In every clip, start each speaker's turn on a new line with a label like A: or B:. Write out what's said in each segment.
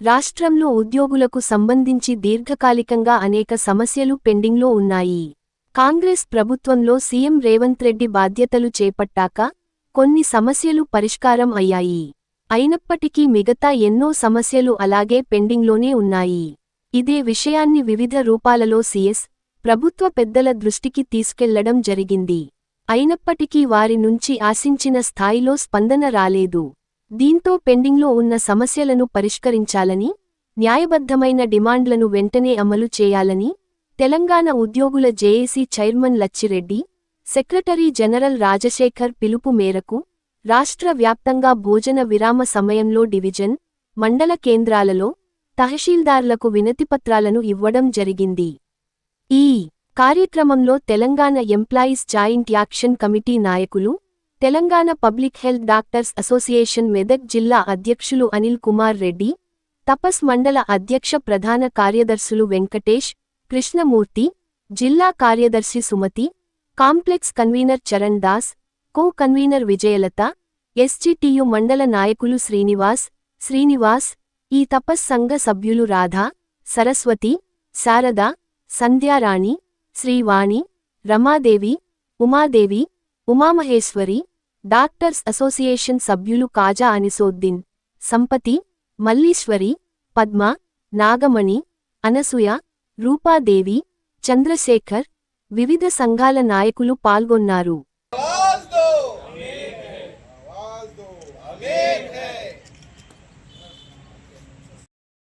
A: రాష్ట్రంలో ఉద్యోగులకు సంబంధించి దీర్ఘకాలికంగా అనేక సమస్యలు పెండింగ్లో ఉన్నాయి. కాంగ్రెస్ ప్రభుత్వంలో సీఎం రేవంత్ రెడ్డి బాధ్యతలు చేపట్టాక కొన్ని సమస్యలు పరిష్కారం అయ్యాయి. అయినప్పటికీ మిగతా ఎన్నో సమస్యలు అలాగే పెండింగ్లోనే ఉన్నాయి. ఇదే విషయాన్ని వివిధ రూపాలలో సీఎస్, ప్రభుత్వ పెద్దల దృష్టికి తీసుకెళ్లడం జరిగింది. అయినప్పటికీ వారి నుంచి ఆశించిన స్థాయిలో స్పందన రాలేదు. దీంతో పెండింగ్లో ఉన్న సమస్యలను పరిష్కరించాలని, న్యాయబద్ధమైన డిమాండ్లను వెంటనే అమలు చేయాలని తెలంగాణ ఉద్యోగుల JAC chairman Lachireddy, secretary general Rajasekhar పిలుపు మేరకు రాష్ట్ర వ్యాప్తంగా భోజన విరామ సమయంలో డివిజన్, మండల కేంద్రాలలో తహశీల్దార్లకు వినతిపత్రాలను ఇవ్వడం జరిగింది. ఈ కార్యక్రమంలో Telangana employees joint action committee నాయకులు, Telangana public health doctors association Medak జిల్లా అధ్యక్షులు అనిల్ కుమార్ రెడ్డి, తపస్ మండల అధ్యక్ష ప్రధాన కార్యదర్శులు వెంకటేష్, కృష్ణమూర్తి, జిల్లా కార్యదర్శి Sumathi, complex convener Charan Das, co convener Vijayalatha, SGTU మండల నాయకులు శ్రీనివాస్, ఈ తపస్ సంఘ సభ్యులు రాధా, సరస్వతి, శారద, సంధ్యారాణి, శ్రీవాణి, రమాదేవి, ఉమాదేవి, ఉమామహేశ్వరి, డాక్టర్స్ అసోసియేషన్ సభ్యులు కాజా అనిసోద్దీన్, సంపతి, మల్లీశ్వరి, పద్మ, నాగమణి, అనసూయ, రూపాదేవి, చంద్రశేఖర్, వివిధ సంఘాల నాయకులు పాల్గొన్నారు.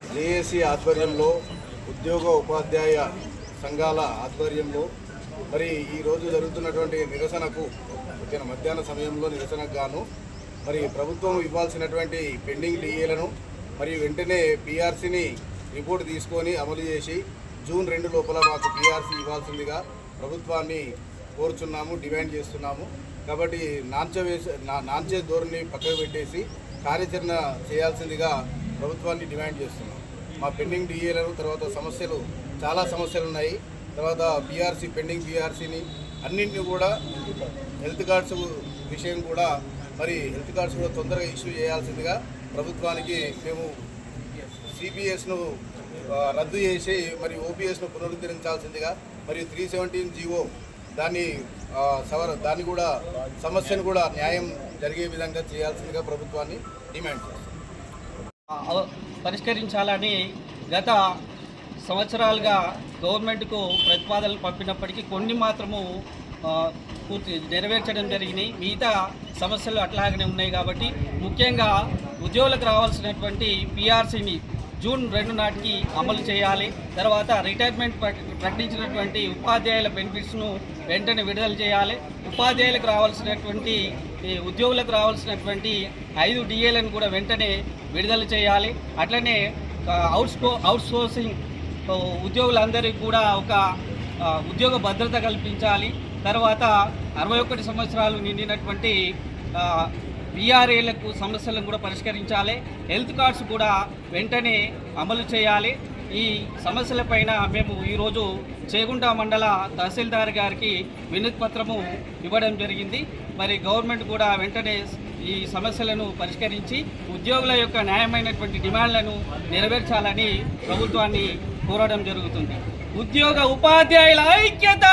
B: జేఏసీ ఆధ్వర్యంలో, ఉద్యోగ ఉపాధ్యాయ సంఘాల ఆధ్వర్యంలో మరి ఈరోజు జరుగుతున్నటువంటి నిరసనకు మధ్యాహ్న సమయంలో నిరసనకు గాను మరి ప్రభుత్వం ఇవ్వాల్సినటువంటి పెండింగ్ డిఏలను మరియు వెంటనే పీఆర్సీని రిపోర్ట్ తీసుకొని అమలు చేసి జూన్ 2 లోపల మాకు పీఆర్సీ ఇవ్వాల్సిందిగా ప్రభుత్వాన్ని కోరుచున్నాము, డిమాండ్ చేస్తున్నాము. కాబట్టి నాంచే ధోరణి పక్కకు పెట్టేసి కార్యాచరణ చేయాల్సిందిగా ప్రభుత్వాన్ని డిమాండ్ చేస్తున్నాం. మా పెండింగ్ డిఏలను, తర్వాత చాలా సమస్యలు ఉన్నాయి. తర్వాత పీఆర్సీ, పెండింగ్ పీఆర్సీని అన్నింటినీ కూడా హెల్త్ కార్డ్స్ విషయం కూడా మరి హెల్త్ కార్డ్స్ కూడా తొందరగా ఇష్యూ చేయాల్సిందిగా ప్రభుత్వానికి మేము సిపిఎస్ను రద్దు చేసి మరి ఓపీఎస్ను పునరుద్ధరించాల్సిందిగా మరియు 317 జీవో దాన్ని కూడా సమస్యను కూడా న్యాయం జరిగే విధంగా చేయాల్సిందిగా ప్రభుత్వాన్ని డిమాండ్ చేస్తాం.
C: పరిష్కరించాలని గత సంవత్సరాలుగా గవర్నమెంట్కు ప్రతిపాదనలు పంపినప్పటికీ కొన్ని మాత్రము పూర్తి నెరవేర్చడం జరిగినాయి. మిగతా సమస్యలు అట్లాగనే ఉన్నాయి. కాబట్టి ముఖ్యంగా ఉద్యోగులకు రావాల్సినటువంటి పీఆర్సీని జూన్ 2 నాటికి అమలు చేయాలి. తర్వాత రిటైర్మెంట్ ప్రకటించినటువంటి ఉపాధ్యాయుల బెనిఫిట్స్ను వెంటనే విడుదల చేయాలి. ఉపాధ్యాయులకు రావాల్సినటువంటి ఉద్యోగులకు రావాల్సినటువంటి 5 డిఏలను కూడా వెంటనే విడుదల చేయాలి. అట్లనే అవుట్సోర్సింగ్ ఉద్యోగులందరికీ కూడా ఒక ఉద్యోగ భద్రత కల్పించాలి. తర్వాత 61 సంవత్సరాలు నిండినటువంటి వీఆర్ఏలకు సమస్యలను కూడా పరిష్కరించాలి. హెల్త్ కార్డ్స్ కూడా వెంటనే అమలు చేయాలి. ఈ సమస్యలపైన మేము ఈరోజు చేగుంట మండల తహసీల్దార్ గారికి వినతి పత్రము ఇవ్వడం జరిగింది. మరి గవర్నమెంట్ కూడా వెంటనే ఈ సమస్యలను పరిష్కరించి ఉద్యోగుల యొక్క న్యాయమైనటువంటి డిమాండ్లను నెరవేర్చాలని ప్రభుత్వాన్ని కోరడం జరుగుతుంది. ఉద్యోగ ఉపాధ్యాయుల ఐక్యత!